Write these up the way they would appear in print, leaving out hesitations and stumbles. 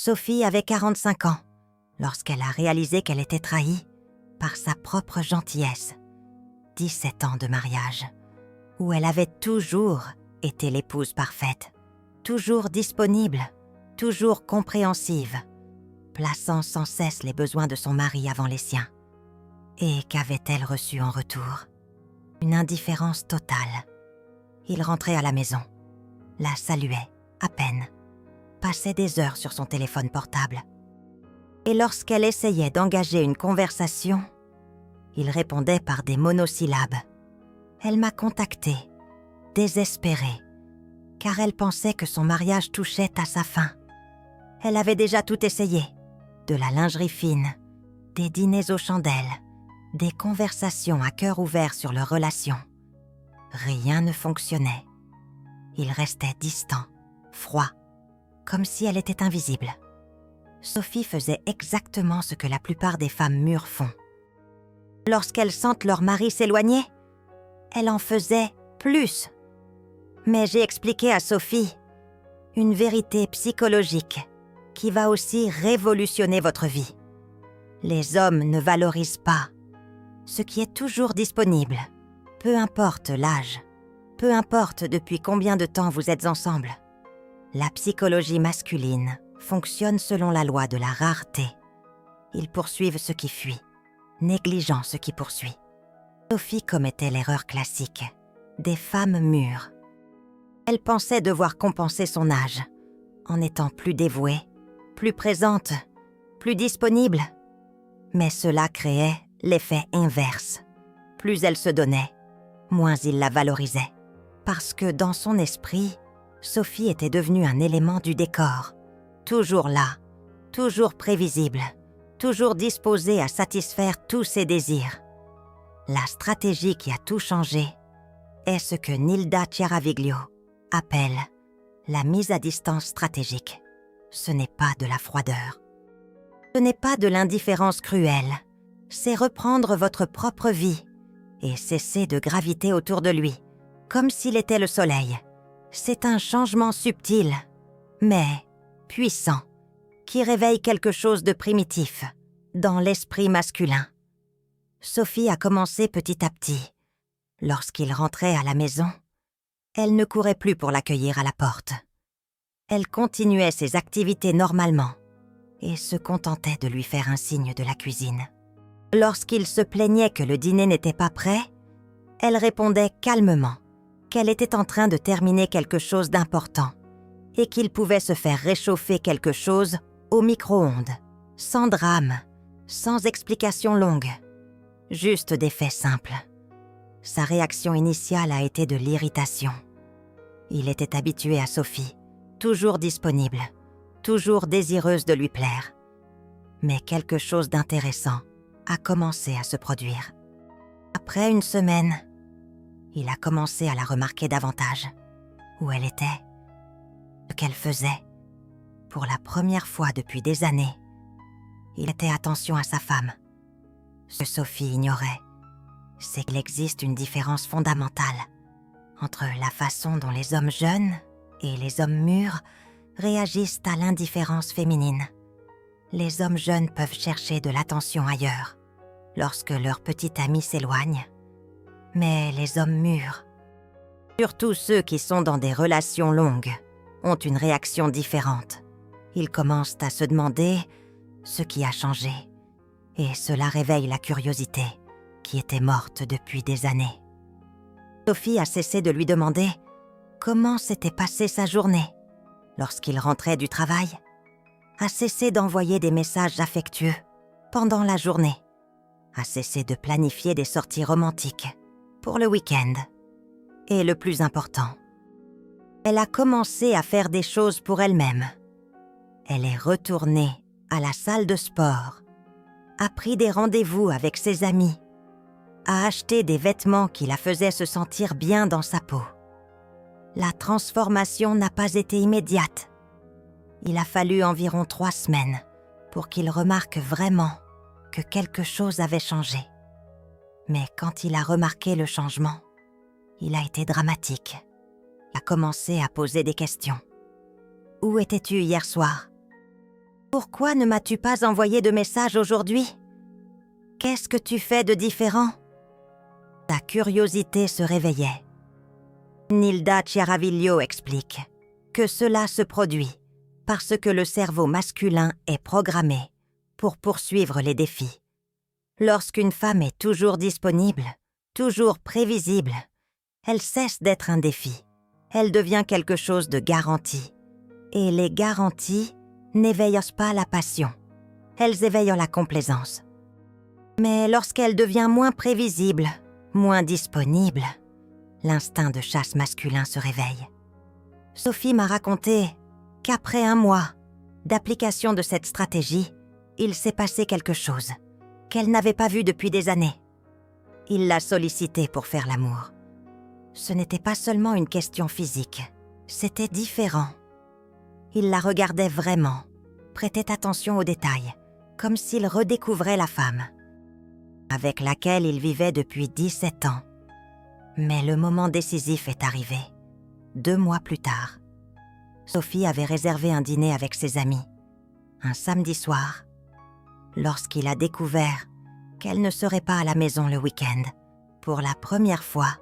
Sophie avait 45 ans lorsqu'elle a réalisé qu'elle était trahie par sa propre gentillesse. 17 ans de mariage, où elle avait toujours été l'épouse parfaite, toujours disponible, toujours compréhensive, plaçant sans cesse les besoins de son mari avant les siens. Et qu'avait-elle reçu en retour? Une indifférence totale. Il rentrait à la maison, la saluait à peine, passait des heures sur son téléphone portable. Et lorsqu'elle essayait d'engager une conversation, il répondait par des monosyllabes. Elle m'a contactée, désespérée, car elle pensait que son mariage touchait à sa fin. Elle avait déjà tout essayé, de la lingerie fine, des dîners aux chandelles, des conversations à cœur ouvert sur leur relation. Rien ne fonctionnait. Il restait distant, froid, comme si elle était invisible. Sophie faisait exactement ce que la plupart des femmes mûres font. Lorsqu'elles sentent leur mari s'éloigner, elle en faisait plus. Mais j'ai expliqué à Sophie une vérité psychologique qui va aussi révolutionner votre vie. Les hommes ne valorisent pas ce qui est toujours disponible, peu importe l'âge, peu importe depuis combien de temps vous êtes ensemble. La psychologie masculine fonctionne selon la loi de la rareté. Ils poursuivent ce qui fuit, négligeant ce qui poursuit. Sophie commettait l'erreur classique des femmes mûres. Elle pensait devoir compenser son âge en étant plus dévouée, plus présente, plus disponible. Mais cela créait l'effet inverse. Plus elle se donnait, moins il la valorisait. Parce que dans son esprit, Sophie était devenue un élément du décor. Toujours là, toujours prévisible, toujours disposée à satisfaire tous ses désirs. La stratégie qui a tout changé est ce que Nilda Chiaraviglio appelle la mise à distance stratégique. Ce n'est pas de la froideur. Ce n'est pas de l'indifférence cruelle. C'est reprendre votre propre vie et cesser de graviter autour de lui, comme s'il était le soleil. C'est un changement subtil, mais puissant, qui réveille quelque chose de primitif dans l'esprit masculin. Sophie a commencé petit à petit. Lorsqu'il rentrait à la maison, elle ne courait plus pour l'accueillir à la porte. Elle continuait ses activités normalement et se contentait de lui faire un signe de la cuisine. Lorsqu'il se plaignait que le dîner n'était pas prêt, elle répondait calmement qu'elle était en train de terminer quelque chose d'important et qu'il pouvait se faire réchauffer quelque chose au micro-ondes, sans drame, sans explication longue, juste des faits simples. Sa réaction initiale a été de l'irritation. Il était habitué à Sophie, toujours disponible, toujours désireuse de lui plaire. Mais quelque chose d'intéressant a commencé à se produire. Après une semaine, il a commencé à la remarquer davantage. Où elle était, ce qu'elle faisait. Pour la première fois depuis des années, il était attention à sa femme. Ce que Sophie ignorait, c'est qu'il existe une différence fondamentale entre la façon dont les hommes jeunes et les hommes mûrs réagissent à l'indifférence féminine. Les hommes jeunes peuvent chercher de l'attention ailleurs, lorsque leur petit ami s'éloigne. Mais les hommes mûrs, surtout ceux qui sont dans des relations longues, ont une réaction différente. Ils commencent à se demander ce qui a changé, et cela réveille la curiosité qui était morte depuis des années. Sophie a cessé de lui demander comment s'était passée sa journée lorsqu'il rentrait du travail, a cessé d'envoyer des messages affectueux pendant la journée, a cessé de planifier des sorties romantiques pour le week-end. Et le plus important, elle a commencé à faire des choses pour elle-même. Elle est retournée à la salle de sport, a pris des rendez-vous avec ses amis, a acheté des vêtements qui la faisaient se sentir bien dans sa peau. La transformation n'a pas été immédiate. Il a fallu environ 3 semaines pour qu'il remarque vraiment que quelque chose avait changé. Mais quand il a remarqué le changement, il a été dramatique. Il a commencé à poser des questions. « Où étais-tu hier soir ? Pourquoi ne m'as-tu pas envoyé de message aujourd'hui? Qu'est-ce que tu fais de différent? Ta curiosité se réveillait. Nilda Chiaraviglio explique que cela se produit parce que le cerveau masculin est programmé pour poursuivre les défis. Lorsqu'une femme est toujours disponible, toujours prévisible, elle cesse d'être un défi. Elle devient quelque chose de garanti. Et les garanties n'éveillent pas la passion. Elles éveillent la complaisance. Mais lorsqu'elle devient moins prévisible, moins disponible, l'instinct de chasse masculin se réveille. Sophie m'a raconté qu'après 1 mois d'application de cette stratégie, il s'est passé quelque chose qu'elle n'avait pas vu depuis des années. Il l'a sollicité pour faire l'amour. Ce n'était pas seulement une question physique, c'était différent. Il la regardait vraiment, prêtait attention aux détails, comme s'il redécouvrait la femme, avec laquelle il vivait depuis 17 ans. Mais le moment décisif est arrivé, 2 mois plus tard. Sophie avait réservé un dîner avec ses amis, un samedi soir, lorsqu'il a découvert qu'elle ne serait pas à la maison le week-end. Pour la première fois,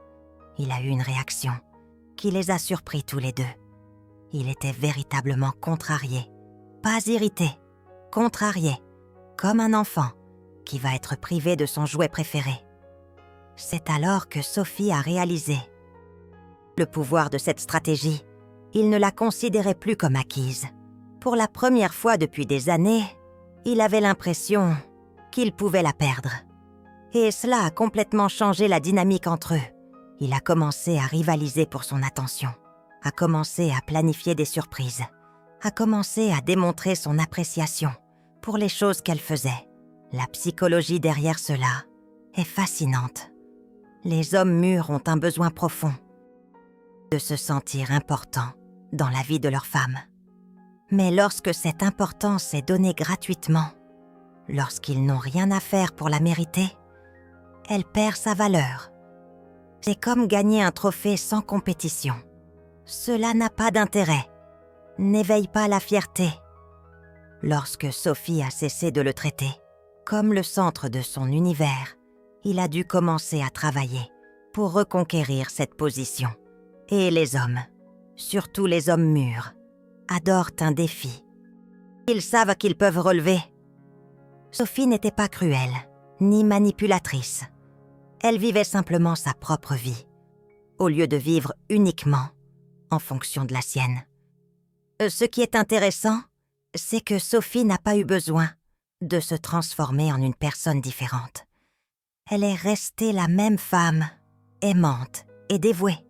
il a eu une réaction qui les a surpris tous les deux. Il était véritablement contrarié, pas irrité, contrarié, comme un enfant qui va être privé de son jouet préféré. C'est alors que Sophie a réalisé le pouvoir de cette stratégie. Il ne la considérait plus comme acquise. Pour la première fois depuis des années, il avait l'impression qu'il pouvait la perdre. Et cela a complètement changé la dynamique entre eux. Il a commencé à rivaliser pour son attention, a commencé à planifier des surprises, a commencé à démontrer son appréciation pour les choses qu'elle faisait. La psychologie derrière cela est fascinante. Les hommes mûrs ont un besoin profond de se sentir importants dans la vie de leur femme. Mais lorsque cette importance est donnée gratuitement, lorsqu'ils n'ont rien à faire pour la mériter, elle perd sa valeur. C'est comme gagner un trophée sans compétition. Cela n'a pas d'intérêt, n'éveille pas la fierté. Lorsque Sophie a cessé de le traiter comme le centre de son univers, il a dû commencer à travailler pour reconquérir cette position. Et les hommes, surtout les hommes mûrs, adorent un défi. Ils savent qu'ils peuvent relever. Sophie n'était pas cruelle, ni manipulatrice. Elle vivait simplement sa propre vie, au lieu de vivre uniquement en fonction de la sienne. Ce qui est intéressant, c'est que Sophie n'a pas eu besoin de se transformer en une personne différente. Elle est restée la même femme, aimante et dévouée.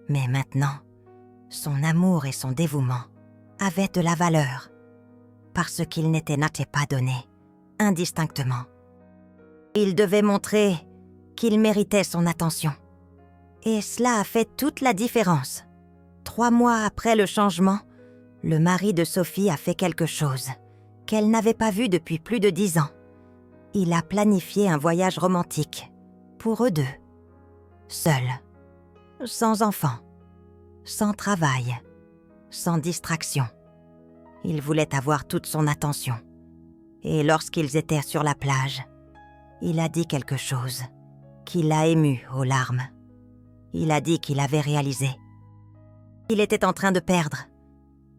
Mais maintenant, son amour et son dévouement avaient de la valeur, parce qu'ils n'étaient pas donnés indistinctement. Il devait montrer qu'il méritait son attention. Et cela a fait toute la différence. 3 mois après le changement, le mari de Sophie a fait quelque chose qu'elle n'avait pas vu depuis plus de 10 ans. Il a planifié un voyage romantique pour eux deux, seuls, sans enfants, sans travail, sans distraction. Il voulait avoir toute son attention. Et lorsqu'ils étaient sur la plage, il a dit quelque chose qui l'a ému aux larmes. Il a dit qu'il avait réalisé. Il était en train de perdre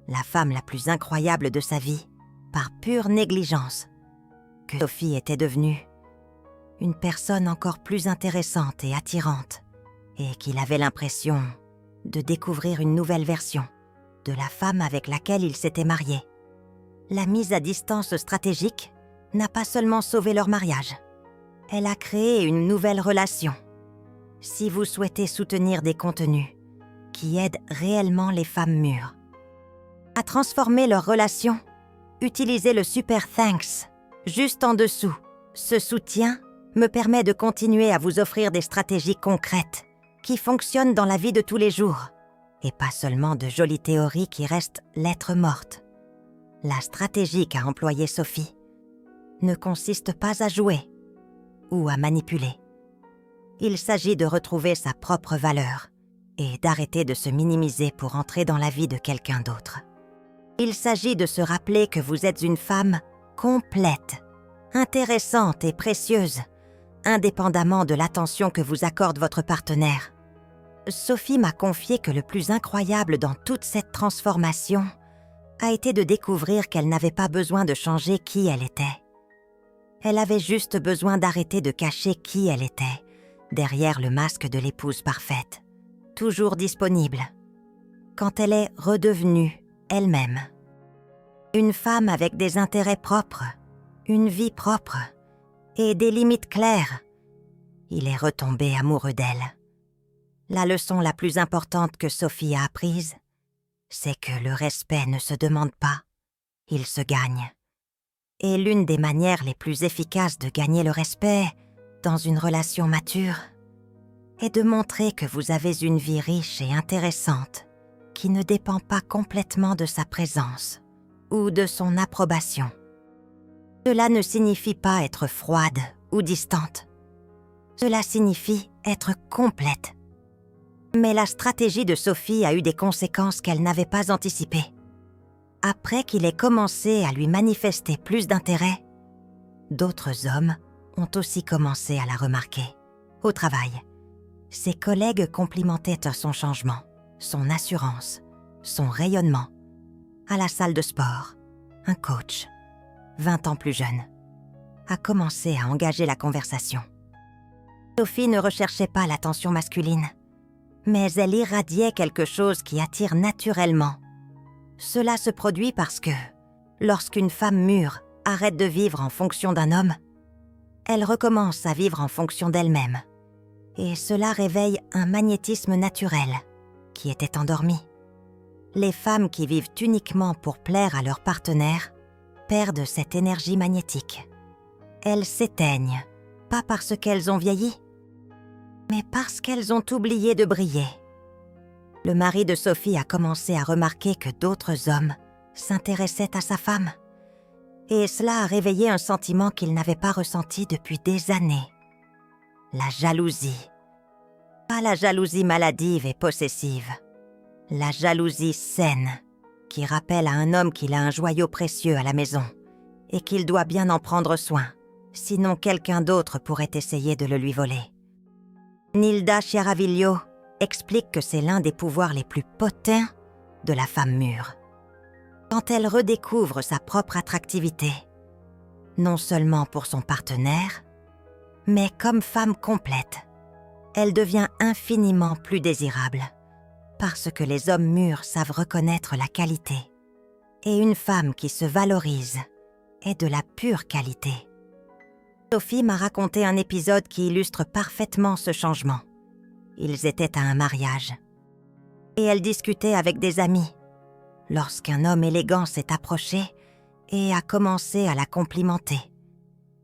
la femme la plus incroyable de sa vie par pure négligence, que Sophie était devenue une personne encore plus intéressante et attirante, et qu'il avait l'impression de découvrir une nouvelle version de la femme avec laquelle il s'était marié. La mise à distance stratégique n'a pas seulement sauvé leur mariage, elle a créé une nouvelle relation. Si vous souhaitez soutenir des contenus qui aident réellement les femmes mûres à transformer leur relation, utilisez le Super Thanks juste en dessous. Ce soutien me permet de continuer à vous offrir des stratégies concrètes qui fonctionnent dans la vie de tous les jours, et pas seulement de jolies théories qui restent lettres mortes. La stratégie qu'a employée Sophie ne consiste pas à jouer ou à manipuler. Il s'agit de retrouver sa propre valeur et d'arrêter de se minimiser pour entrer dans la vie de quelqu'un d'autre. Il s'agit de se rappeler que vous êtes une femme complète, intéressante et précieuse, indépendamment de l'attention que vous accorde votre partenaire. Sophie m'a confié que le plus incroyable dans toute cette transformation a été de découvrir qu'elle n'avait pas besoin de changer qui elle était. Elle avait juste besoin d'arrêter de cacher qui elle était, derrière le masque de l'épouse parfaite, toujours disponible, quand elle est redevenue elle-même. Une femme avec des intérêts propres, une vie propre et des limites claires. Il est retombé amoureux d'elle. La leçon la plus importante que Sophie a apprise, c'est que le respect ne se demande pas, il se gagne. Et l'une des manières les plus efficaces de gagner le respect dans une relation mature est de montrer que vous avez une vie riche et intéressante qui ne dépend pas complètement de sa présence ou de son approbation. Cela ne signifie pas être froide ou distante. Cela signifie être complète. Mais la stratégie de Sophie a eu des conséquences qu'elle n'avait pas anticipées. Après qu'il ait commencé à lui manifester plus d'intérêt, d'autres hommes ont aussi commencé à la remarquer. Au travail, ses collègues complimentaient son changement, son assurance, son rayonnement. À la salle de sport, un coach, 20 ans plus jeune, a commencé à engager la conversation. Sophie ne recherchait pas l'attention masculine, mais elle irradiait quelque chose qui attire naturellement. Cela se produit parce que, lorsqu'une femme mûre arrête de vivre en fonction d'un homme, elle recommence à vivre en fonction d'elle-même. Et cela réveille un magnétisme naturel qui était endormi. Les femmes qui vivent uniquement pour plaire à leur partenaire perdent cette énergie magnétique. Elles s'éteignent, pas parce qu'elles ont vieilli, mais parce qu'elles ont oublié de briller. Le mari de Sophie a commencé à remarquer que d'autres hommes s'intéressaient à sa femme, et cela a réveillé un sentiment qu'il n'avait pas ressenti depuis des années. La jalousie. Pas la jalousie maladive et possessive. La jalousie saine, qui rappelle à un homme qu'il a un joyau précieux à la maison et qu'il doit bien en prendre soin, sinon quelqu'un d'autre pourrait essayer de le lui voler. Nilda Chiaraviglio explique que c'est l'un des pouvoirs les plus potents de la femme mûre. Quand elle redécouvre sa propre attractivité, non seulement pour son partenaire, mais comme femme complète, elle devient infiniment plus désirable, parce que les hommes mûrs savent reconnaître la qualité. Et une femme qui se valorise est de la pure qualité. Sophie m'a raconté un épisode qui illustre parfaitement ce changement. Ils étaient à un mariage. Et elle discutait avec des amis, lorsqu'un homme élégant s'est approché et a commencé à la complimenter.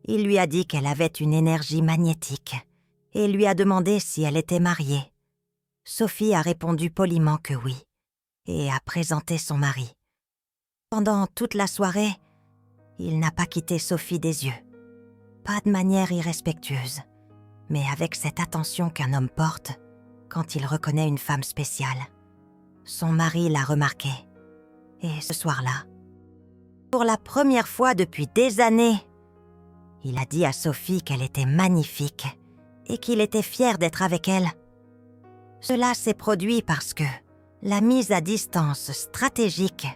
Il lui a dit qu'elle avait une énergie magnétique et lui a demandé si elle était mariée. Sophie a répondu poliment que oui et a présenté son mari. Pendant toute la soirée, il n'a pas quitté Sophie des yeux. Pas de manière irrespectueuse, mais avec cette attention qu'un homme porte quand il reconnaît une femme spéciale. Son mari l'a remarqué. Et ce soir-là, pour la première fois depuis des années, il a dit à Sophie qu'elle était magnifique et qu'il était fier d'être avec elle. Cela s'est produit parce que la mise à distance stratégique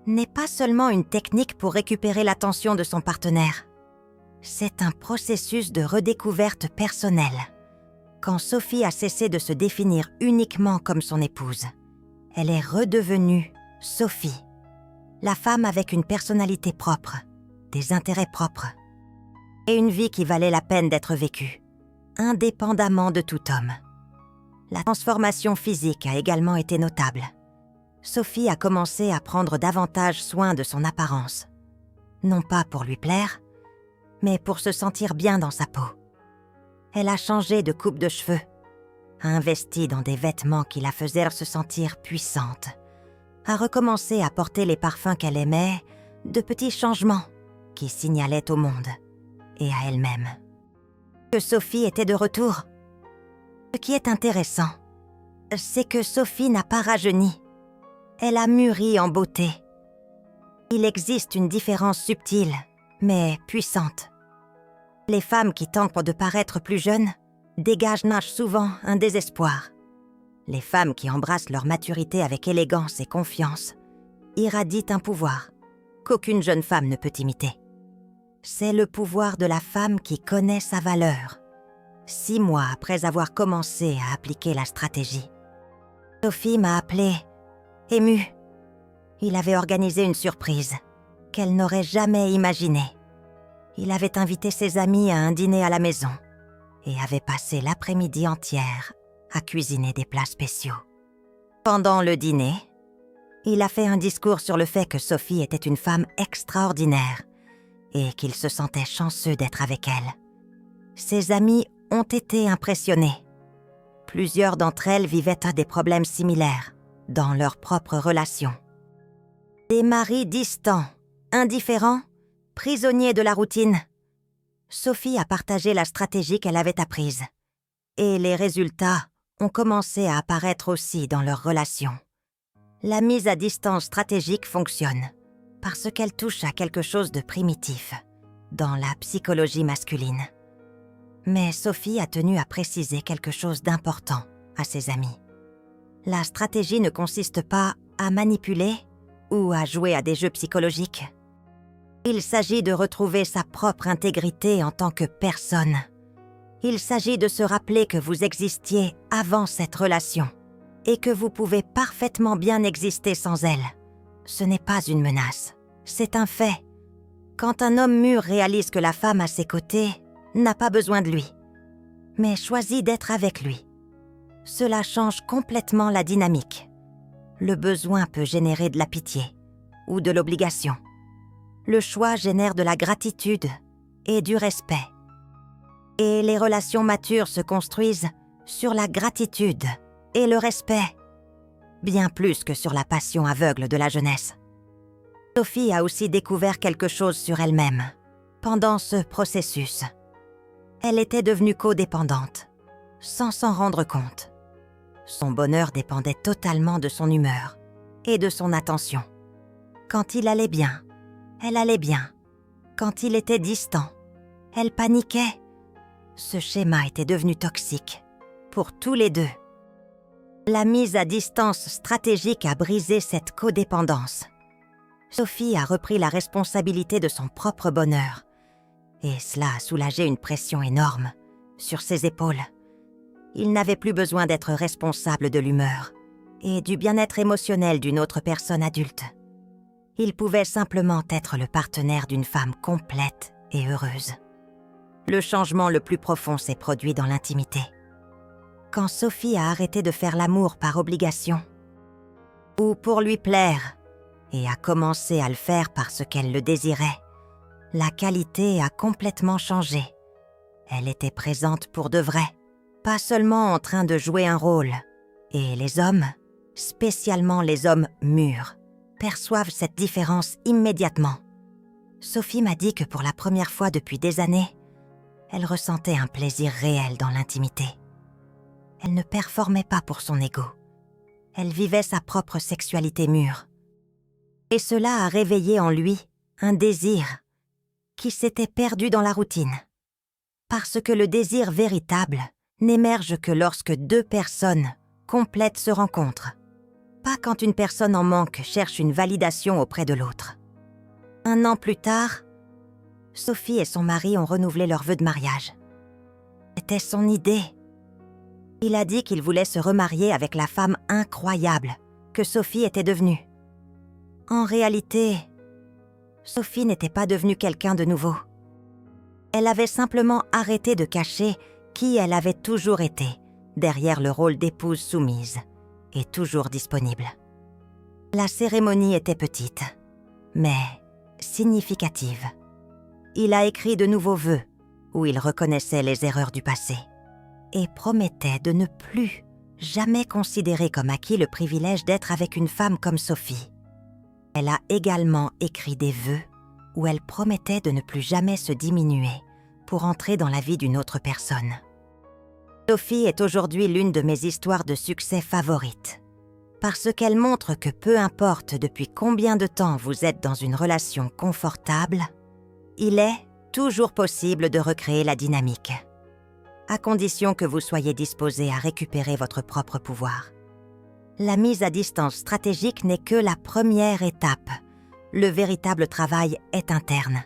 n'est pas seulement une technique pour récupérer l'attention de son partenaire. C'est un processus de redécouverte personnelle. Quand Sophie a cessé de se définir uniquement comme son épouse, elle est redevenue Sophie, la femme avec une personnalité propre, des intérêts propres, et une vie qui valait la peine d'être vécue, indépendamment de tout homme. La transformation physique a également été notable. Sophie a commencé à prendre davantage soin de son apparence, non pas pour lui plaire, mais pour se sentir bien dans sa peau. Elle a changé de coupe de cheveux, a investi dans des vêtements qui la faisaient se sentir puissante, a recommencé à porter les parfums qu'elle aimait, de petits changements qui signalaient au monde et à elle-même que Sophie était de retour. Ce qui est intéressant, c'est que Sophie n'a pas rajeuni. Elle a mûri en beauté. Il existe une différence subtile, mais puissante. Les femmes qui tentent de paraître plus jeunes dégagent souvent un désespoir. Les femmes qui embrassent leur maturité avec élégance et confiance irradient un pouvoir qu'aucune jeune femme ne peut imiter. C'est le pouvoir de la femme qui connaît sa valeur, 6 mois après avoir commencé à appliquer la stratégie. Sophie m'a appelée, émue. Il avait organisé une surprise qu'elle n'aurait jamais imaginée. Il avait invité ses amis à un dîner à la maison et avait passé l'après-midi entière à cuisiner des plats spéciaux. Pendant le dîner, il a fait un discours sur le fait que Sophie était une femme extraordinaire et qu'il se sentait chanceux d'être avec elle. Ses amis ont été impressionnés. Plusieurs d'entre elles vivaient des problèmes similaires dans leur propre relation. Des maris distants, indifférents, prisonniers de la routine. Sophie a partagé la stratégie qu'elle avait apprise. Et les résultats ont commencé à apparaître aussi dans leur relation. La mise à distance stratégique fonctionne parce qu'elle touche à quelque chose de primitif dans la psychologie masculine. Mais Sophie a tenu à préciser quelque chose d'important à ses amis. La stratégie ne consiste pas à manipuler ou à jouer à des jeux psychologiques. Il s'agit de retrouver sa propre intégrité en tant que personne. Il s'agit de se rappeler que vous existiez avant cette relation et que vous pouvez parfaitement bien exister sans elle. Ce n'est pas une menace, c'est un fait. Quand un homme mûr réalise que la femme à ses côtés n'a pas besoin de lui, mais choisit d'être avec lui, cela change complètement la dynamique. Le besoin peut générer de la pitié ou de l'obligation. Le choix génère de la gratitude et du respect. Et les relations matures se construisent sur la gratitude et le respect, bien plus que sur la passion aveugle de la jeunesse. Sophie a aussi découvert quelque chose sur elle-même pendant ce processus. Elle était devenue codépendante, sans s'en rendre compte. Son bonheur dépendait totalement de son humeur et de son attention. Quand il allait bien, elle allait bien. Quand il était distant, elle paniquait. Ce schéma était devenu toxique pour tous les deux. La mise à distance stratégique a brisé cette codépendance. Sophie a repris la responsabilité de son propre bonheur. Et cela a soulagé une pression énorme sur ses épaules. Il n'avait plus besoin d'être responsable de l'humeur et du bien-être émotionnel d'une autre personne adulte. Il pouvait simplement être le partenaire d'une femme complète et heureuse. Le changement le plus profond s'est produit dans l'intimité. Quand Sophie a arrêté de faire l'amour par obligation ou pour lui plaire et a commencé à le faire parce qu'elle le désirait, la qualité a complètement changé. Elle était présente pour de vrai, pas seulement en train de jouer un rôle. Et les hommes, spécialement les hommes mûrs, perçoivent cette différence immédiatement. Sophie m'a dit que pour la première fois depuis des années, elle ressentait un plaisir réel dans l'intimité. Elle ne performait pas pour son ego. Elle vivait sa propre sexualité mûre. Et cela a réveillé en lui un désir qui s'était perdu dans la routine. Parce que le désir véritable n'émerge que lorsque 2 personnes complètes se rencontrent. Pas quand une personne en manque cherche une validation auprès de l'autre. 1 an plus tard, Sophie et son mari ont renouvelé leur vœu de mariage. C'était son idée. Il a dit qu'il voulait se remarier avec la femme incroyable que Sophie était devenue. En réalité, Sophie n'était pas devenue quelqu'un de nouveau. Elle avait simplement arrêté de cacher qui elle avait toujours été derrière le rôle d'épouse soumise et toujours disponible. La cérémonie était petite, mais significative. Il a écrit de nouveaux vœux où il reconnaissait les erreurs du passé et promettait de ne plus jamais considérer comme acquis le privilège d'être avec une femme comme Sophie. Elle a également écrit des vœux où elle promettait de ne plus jamais se diminuer pour entrer dans la vie d'une autre personne. Sophie est aujourd'hui l'une de mes histoires de succès favorites. parce qu'elle montre que peu importe depuis combien de temps vous êtes dans une relation confortable, il est toujours possible de recréer la dynamique, à condition que vous soyez disposé à récupérer votre propre pouvoir. La mise à distance stratégique n'est que la première étape. Le véritable travail est interne.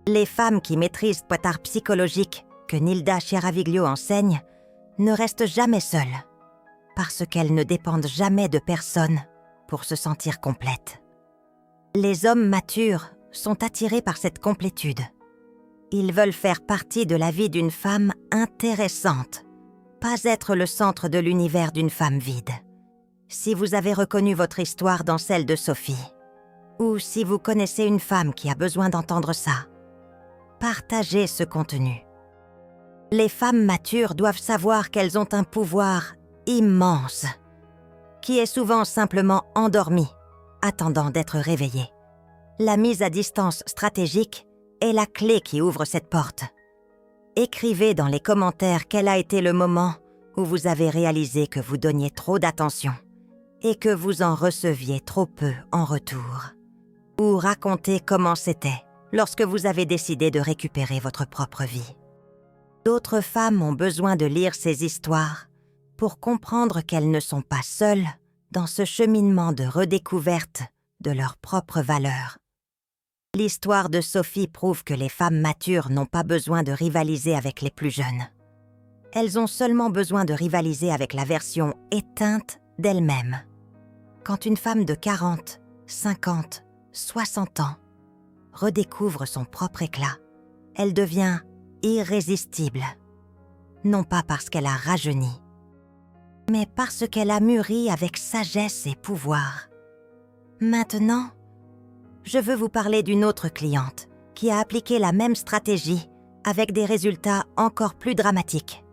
Les femmes qui maîtrisent Poitard psychologique que Nilda Chiaraviglio enseigne ne restent jamais seules, parce qu'elles ne dépendent jamais de personne pour se sentir complètes. Les hommes matures sont attirés par cette complétude. Ils veulent faire partie de la vie d'une femme intéressante, pas être le centre de l'univers d'une femme vide. Si vous avez reconnu votre histoire dans celle de Sophie, ou si vous connaissez une femme qui a besoin d'entendre ça, partagez ce contenu. Les femmes matures doivent savoir qu'elles ont un pouvoir immense, qui est souvent simplement endormi, attendant d'être réveillé. La mise à distance stratégique est la clé qui ouvre cette porte. Écrivez dans les commentaires quel a été le moment où vous avez réalisé que vous donniez trop d'attention et que vous en receviez trop peu en retour. Ou racontez comment c'était lorsque vous avez décidé de récupérer votre propre vie. D'autres femmes ont besoin de lire ces histoires pour comprendre qu'elles ne sont pas seules dans ce cheminement de redécouverte de leurs propres valeurs. L'histoire de Sophie prouve que les femmes matures n'ont pas besoin de rivaliser avec les plus jeunes. Elles ont seulement besoin de rivaliser avec la version éteinte d'elles-mêmes. Quand une femme de 40, 50, 60 ans redécouvre son propre éclat, elle devient irrésistible. Non pas parce qu'elle a rajeuni, mais parce qu'elle a mûri avec sagesse et pouvoir. Maintenant, je veux vous parler d'une autre cliente qui a appliqué la même stratégie avec des résultats encore plus dramatiques.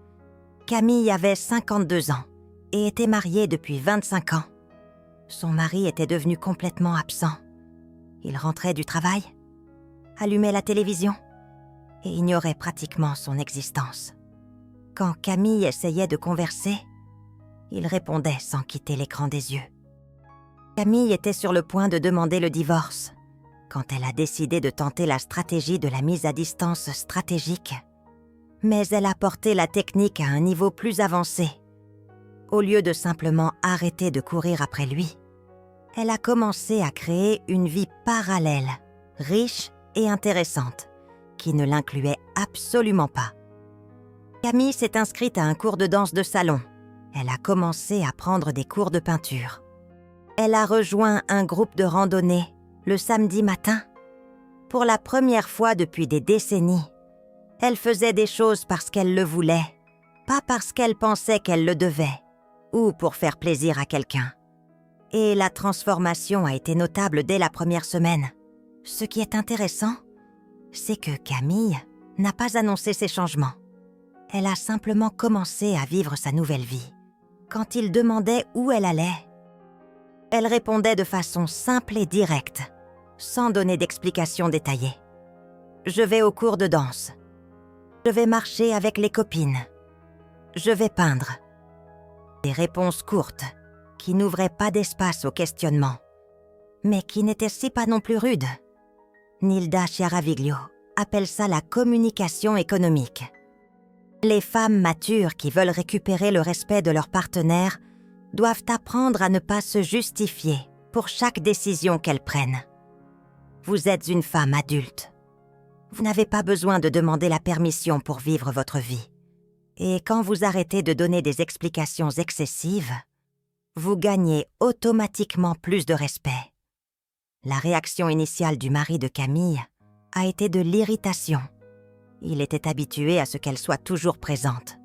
Camille avait 52 ans et était mariée depuis 25 ans. Son mari était devenu complètement absent. Il rentrait du travail, allumait la télévision et ignorait pratiquement son existence. Quand Camille essayait de converser, il répondait sans quitter l'écran des yeux. Camille était sur le point de demander le divorce quand elle a décidé de tenter la stratégie de la mise à distance stratégique. Mais elle a porté la technique à un niveau plus avancé. Au lieu de simplement arrêter de courir après lui, elle a commencé à créer une vie parallèle, riche et intéressante, qui ne l'incluait absolument pas. Camille s'est inscrite à un cours de danse de salon. Elle a commencé à prendre des cours de peinture. Elle a rejoint un groupe de randonnée le samedi matin. Pour la première fois depuis des décennies, elle faisait des choses parce qu'elle le voulait, pas parce qu'elle pensait qu'elle le devait, ou pour faire plaisir à quelqu'un. Et la transformation a été notable dès la première semaine. Ce qui est intéressant, c'est que Camille n'a pas annoncé ces changements. Elle a simplement commencé à vivre sa nouvelle vie. Quand il demandait où elle allait, elle répondait de façon simple et directe, sans donner d'explications détaillées. « Je vais au cours de danse. Je vais marcher avec les copines. Je vais peindre. » Des réponses courtes, qui n'ouvraient pas d'espace au questionnement, mais qui n'étaient si pas non plus rudes. Nilda Chiaraviglio appelle ça la communication économique. Les femmes matures qui veulent récupérer le respect de leur partenaire doivent apprendre à ne pas se justifier pour chaque décision qu'elles prennent. Vous êtes une femme adulte. Vous n'avez pas besoin de demander la permission pour vivre votre vie. Et quand vous arrêtez de donner des explications excessives, vous gagnez automatiquement plus de respect. La réaction initiale du mari de Camille a été de l'irritation. Il était habitué à ce qu'elle soit toujours présente,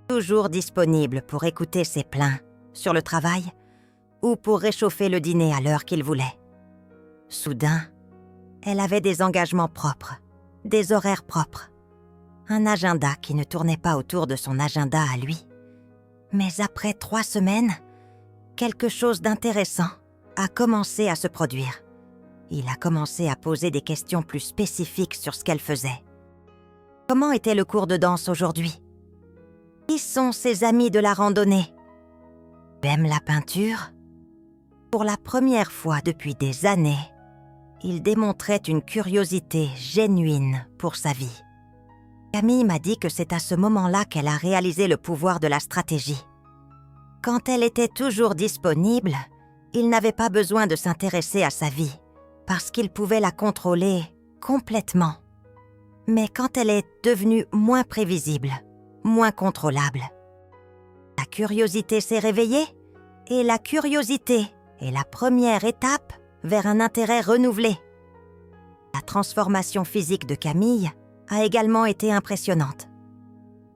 toujours disponible pour écouter ses plaintes sur le travail ou pour réchauffer le dîner à l'heure qu'il voulait. Soudain, elle avait des engagements propres, des horaires propres, un agenda qui ne tournait pas autour de son agenda à lui. Mais après 3 semaines, quelque chose d'intéressant a commencé à se produire. Il a commencé à poser des questions plus spécifiques sur ce qu'elle faisait. Comment était le cours de danse aujourd'hui? Qui sont ses amis de la randonnée? Tu aimes la peinture ? Pour la première fois depuis des années, il démontrait une curiosité génuine pour sa vie. Camille m'a dit que c'est à ce moment-là qu'elle a réalisé le pouvoir de la stratégie. Quand elle était toujours disponible, il n'avait pas besoin de s'intéresser à sa vie, parce qu'il pouvait la contrôler complètement. Mais quand elle est devenue moins prévisible, moins contrôlable, la curiosité s'est réveillée, et la curiosité est la première étape vers un intérêt renouvelé. La transformation physique de Camille a également été impressionnante.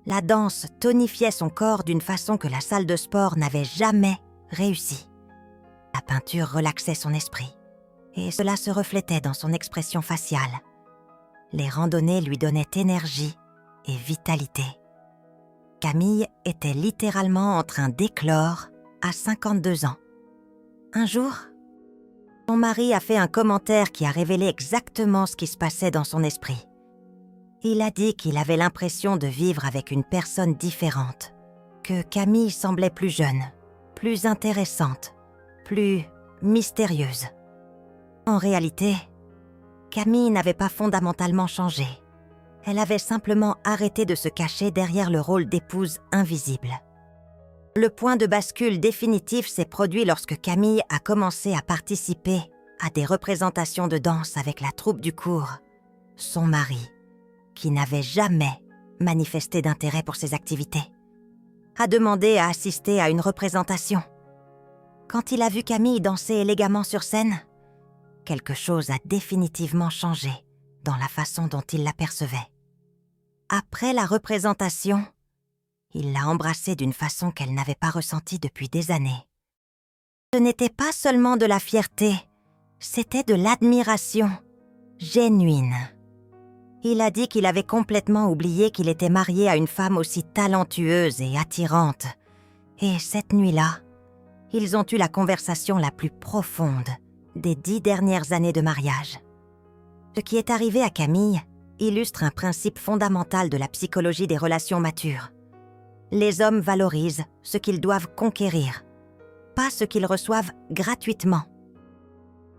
La danse tonifiait son corps d'une façon que la salle de sport n'avait jamais réussi. La peinture relaxait son esprit, et cela se reflétait dans son expression faciale. Les randonnées lui donnaient énergie et vitalité. Camille était littéralement en train d'éclore à 52 ans. Un jour, son mari a fait un commentaire qui a révélé exactement ce qui se passait dans son esprit. Il a dit qu'il avait l'impression de vivre avec une personne différente, que Camille semblait plus jeune, plus intéressante, plus mystérieuse. En réalité, Camille n'avait pas fondamentalement changé. Elle avait simplement arrêté de se cacher derrière le rôle d'épouse invisible. Le point de bascule définitif s'est produit lorsque Camille a commencé à participer à des représentations de danse avec la troupe du cours. Son mari, qui n'avait jamais manifesté d'intérêt pour ces activités, a demandé à assister à une représentation. Quand il a vu Camille danser élégamment sur scène, quelque chose a définitivement changé dans la façon dont il l'apercevait. Après la représentation, il l'a embrassée d'une façon qu'elle n'avait pas ressentie depuis des années. Ce n'était pas seulement de la fierté, c'était de l'admiration génuine. Il a dit qu'il avait complètement oublié qu'il était marié à une femme aussi talentueuse et attirante. Et cette nuit-là, ils ont eu la conversation la plus profonde des 10 dernières années de mariage. Ce qui est arrivé à Camille illustre un principe fondamental de la psychologie des relations matures. Les hommes valorisent ce qu'ils doivent conquérir, pas ce qu'ils reçoivent gratuitement.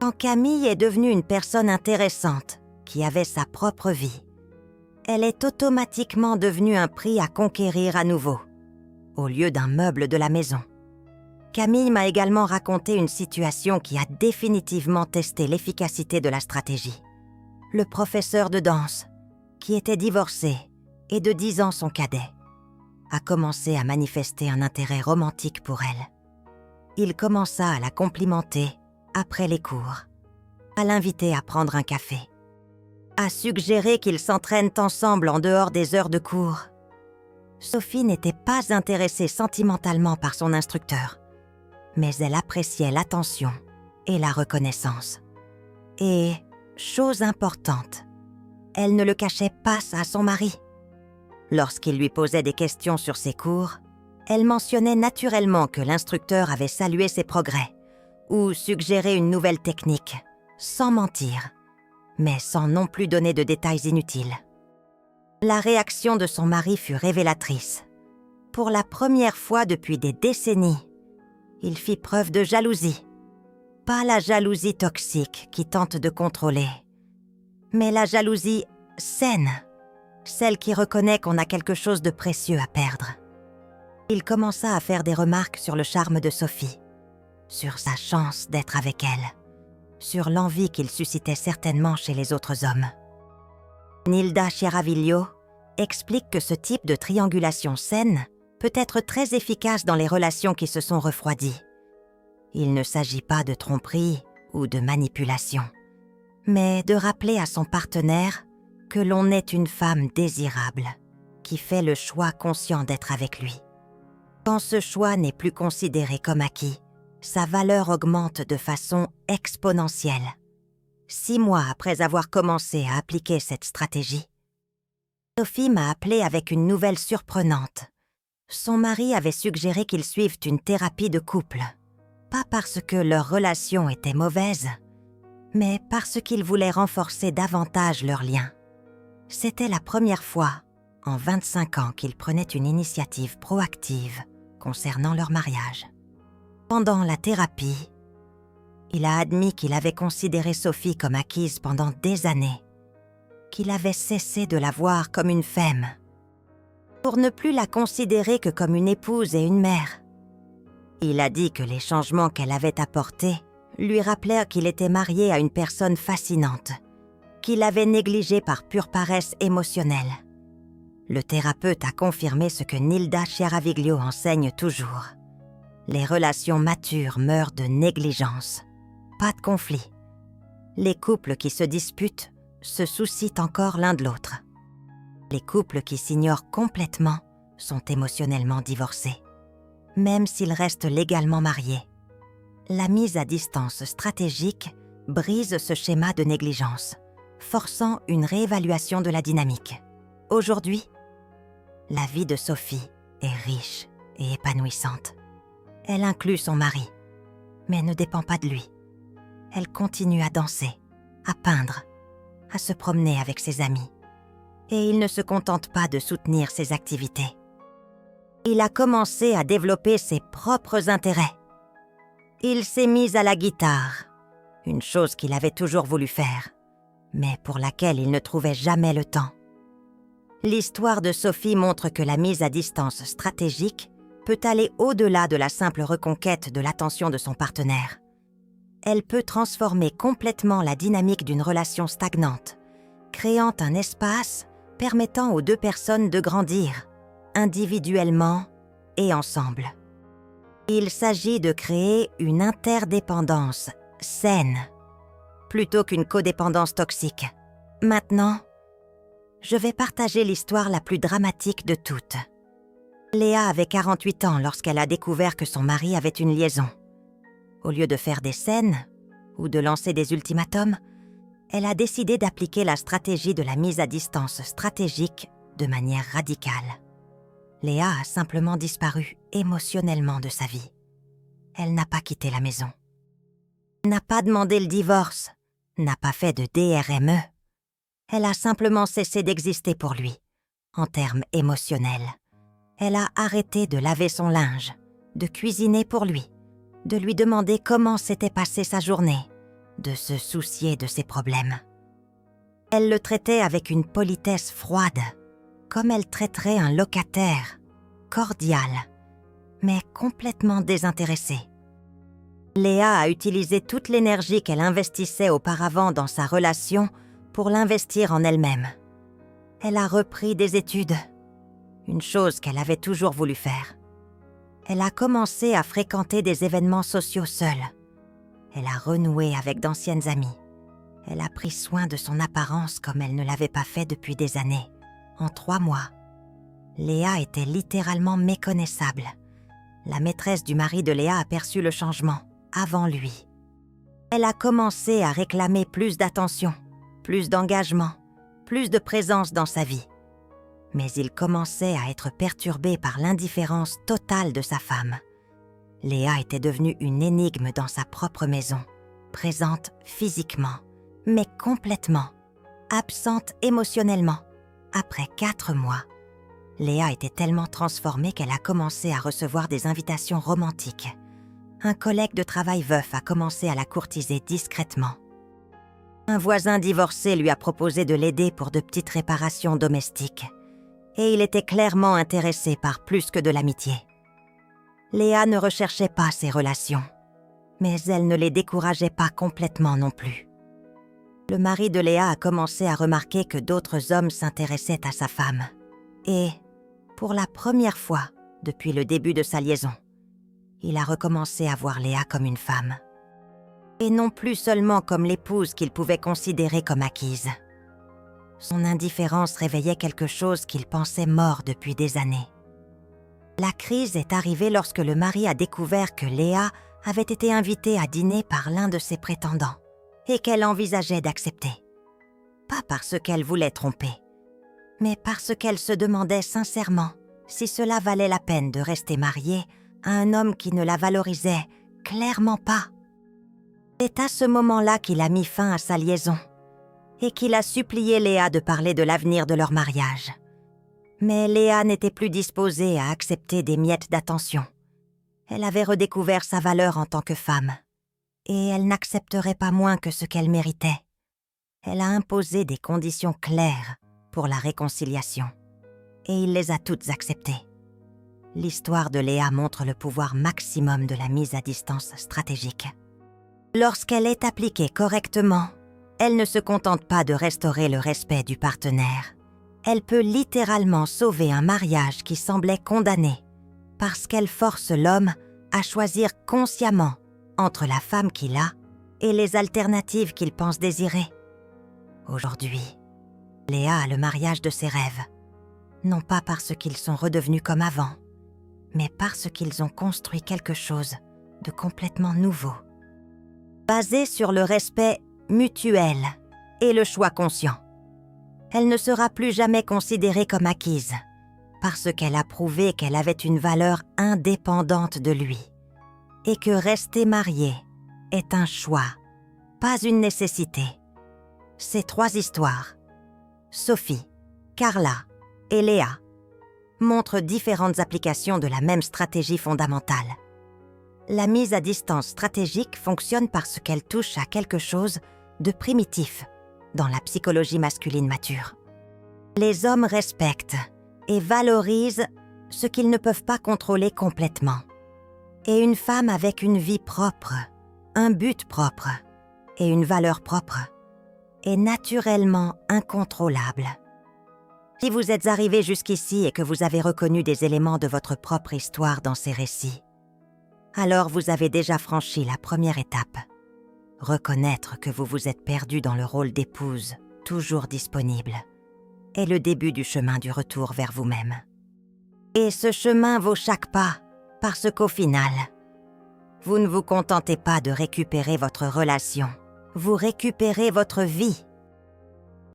Quand Camille est devenue une personne intéressante, qui avait sa propre vie, elle est automatiquement devenue un prix à conquérir à nouveau, au lieu d'un meuble de la maison. Camille m'a également raconté une situation qui a définitivement testé l'efficacité de la stratégie. Le professeur de danse, qui était divorcé et de 10 ans son cadet, a commencé à manifester un intérêt romantique pour elle. Il commença à la complimenter après les cours, à l'inviter à prendre un café, à suggérer qu'ils s'entraînent ensemble en dehors des heures de cours. Sophie n'était pas intéressée sentimentalement par son instructeur, mais elle appréciait l'attention et la reconnaissance. Et, chose importante, elle ne le cachait pas à son mari. Lorsqu'il lui posait des questions sur ses cours, elle mentionnait naturellement que l'instructeur avait salué ses progrès ou suggéré une nouvelle technique, sans mentir, mais sans non plus donner de détails inutiles. La réaction de son mari fut révélatrice. Pour la première fois depuis des décennies, il fit preuve de jalousie. Pas la jalousie toxique qui tente de contrôler, mais la jalousie saine, celle qui reconnaît qu'on a quelque chose de précieux à perdre. Il commença à faire des remarques sur le charme de Sophie, sur sa chance d'être avec elle, sur l'envie qu'il suscitait certainement chez les autres hommes. Nilda Chiaraviglio explique que ce type de triangulation saine peut être très efficace dans les relations qui se sont refroidies. Il ne s'agit pas de tromperie ou de manipulation, mais de rappeler à son partenaire que l'on est une femme désirable, qui fait le choix conscient d'être avec lui. Quand ce choix n'est plus considéré comme acquis, sa valeur augmente de façon exponentielle. 6 mois après avoir commencé à appliquer cette stratégie, Sophie m'a appelée avec une nouvelle surprenante. Son mari avait suggéré qu'ils suivent une thérapie de couple, pas parce que leur relation était mauvaise, mais parce qu'ils voulaient renforcer davantage leur lien. C'était la première fois en 25 ans qu'ils prenaient une initiative proactive concernant leur mariage. Pendant la thérapie, il a admis qu'il avait considéré Sophie comme acquise pendant des années, qu'il avait cessé de la voir comme une femme, pour ne plus la considérer que comme une épouse et une mère. Il a dit que les changements qu'elle avait apportés lui rappelèrent qu'il était marié à une personne fascinante, qu'il avait négligée par pure paresse émotionnelle. Le thérapeute a confirmé ce que Nilda Chiaraviglio enseigne toujours. Les relations matures meurent de négligence. Pas de conflit. Les couples qui se disputent se soucient encore l'un de l'autre. Les couples qui s'ignorent complètement sont émotionnellement divorcés, même s'ils restent légalement mariés. La mise à distance stratégique brise ce schéma de négligence, forçant une réévaluation de la dynamique. Aujourd'hui, la vie de Sophie est riche et épanouissante. Elle inclut son mari, mais ne dépend pas de lui. Elle continue à danser, à peindre, à se promener avec ses amis. Et il ne se contente pas de soutenir ses activités. Il a commencé à développer ses propres intérêts. Il s'est mis à la guitare, une chose qu'il avait toujours voulu faire, mais pour laquelle il ne trouvait jamais le temps. L'histoire de Sophie montre que la mise à distance stratégique peut aller au-delà de la simple reconquête de l'attention de son partenaire. Elle peut transformer complètement la dynamique d'une relation stagnante, créant un espace permettant aux deux personnes de grandir, individuellement et ensemble. Il s'agit de créer une interdépendance saine, plutôt qu'une codépendance toxique. Maintenant, je vais partager l'histoire la plus dramatique de toutes. Léa avait 48 ans lorsqu'elle a découvert que son mari avait une liaison. Au lieu de faire des scènes ou de lancer des ultimatums, elle a décidé d'appliquer la stratégie de la mise à distance stratégique de manière radicale. Léa a simplement disparu émotionnellement de sa vie. Elle n'a pas quitté la maison, n'a pas demandé le divorce, n'a pas fait de DRME. Elle a simplement cessé d'exister pour lui, en termes émotionnels. Elle a arrêté de laver son linge, de cuisiner pour lui, de lui demander comment s'était passée sa journée, de se soucier de ses problèmes. Elle le traitait avec une politesse froide, comme elle traiterait un locataire, cordial, mais complètement désintéressé. Léa a utilisé toute l'énergie qu'elle investissait auparavant dans sa relation pour l'investir en elle-même. Elle a repris des études, une chose qu'elle avait toujours voulu faire. Elle a commencé à fréquenter des événements sociaux seule. Elle a renoué avec d'anciennes amies. Elle a pris soin de son apparence comme elle ne l'avait pas fait depuis des années. En 3 mois, Léa était littéralement méconnaissable. La maîtresse du mari de Léa a perçu le changement, avant lui. Elle a commencé à réclamer plus d'attention, plus d'engagement, plus de présence dans sa vie. Mais il commençait à être perturbé par l'indifférence totale de sa femme. Léa était devenue une énigme dans sa propre maison, présente physiquement, mais complètement, absente émotionnellement. Après 4 mois, Léa était tellement transformée qu'elle a commencé à recevoir des invitations romantiques. Un collègue de travail veuf a commencé à la courtiser discrètement. Un voisin divorcé lui a proposé de l'aider pour de petites réparations domestiques. Et il était clairement intéressé par plus que de l'amitié. Léa ne recherchait pas ces relations, mais elle ne les décourageait pas complètement non plus. Le mari de Léa a commencé à remarquer que d'autres hommes s'intéressaient à sa femme. Et, pour la première fois depuis le début de sa liaison, il a recommencé à voir Léa comme une femme. Et non plus seulement comme l'épouse qu'il pouvait considérer comme acquise. Son indifférence réveillait quelque chose qu'il pensait mort depuis des années. La crise est arrivée lorsque le mari a découvert que Léa avait été invitée à dîner par l'un de ses prétendants et qu'elle envisageait d'accepter. Pas parce qu'elle voulait tromper, mais parce qu'elle se demandait sincèrement si cela valait la peine de rester mariée à un homme qui ne la valorisait clairement pas. C'est à ce moment-là qu'il a mis fin à sa liaison et qu'il a supplié Léa de parler de l'avenir de leur mariage. Mais Léa n'était plus disposée à accepter des miettes d'attention. Elle avait redécouvert sa valeur en tant que femme, et elle n'accepterait pas moins que ce qu'elle méritait. Elle a imposé des conditions claires pour la réconciliation, et il les a toutes acceptées. L'histoire de Léa montre le pouvoir maximum de la mise à distance stratégique. Lorsqu'elle est appliquée correctement, elle ne se contente pas de restaurer le respect du partenaire. Elle peut littéralement sauver un mariage qui semblait condamné, parce qu'elle force l'homme à choisir consciemment entre la femme qu'il a et les alternatives qu'il pense désirer. Aujourd'hui, Léa a le mariage de ses rêves, non pas parce qu'ils sont redevenus comme avant, mais parce qu'ils ont construit quelque chose de complètement nouveau, basé sur le respect mutuel et le choix conscient. Elle ne sera plus jamais considérée comme acquise, parce qu'elle a prouvé qu'elle avait une valeur indépendante de lui, et que rester mariée est un choix, pas une nécessité. Ces 3 histoires, Sophie, Carla et Léa, montrent différentes applications de la même stratégie fondamentale. La mise à distance stratégique fonctionne parce qu'elle touche à quelque chose de primitif dans la psychologie masculine mature. Les hommes respectent et valorisent ce qu'ils ne peuvent pas contrôler complètement. Et une femme avec une vie propre, un but propre et une valeur propre est naturellement incontrôlable. Si vous êtes arrivé jusqu'ici et que vous avez reconnu des éléments de votre propre histoire dans ces récits, alors vous avez déjà franchi la première étape. Reconnaître que vous vous êtes perdu dans le rôle d'épouse, toujours disponible, est le début du chemin du retour vers vous-même. Et ce chemin vaut chaque pas, parce qu'au final, vous ne vous contentez pas de récupérer votre relation, vous récupérez votre vie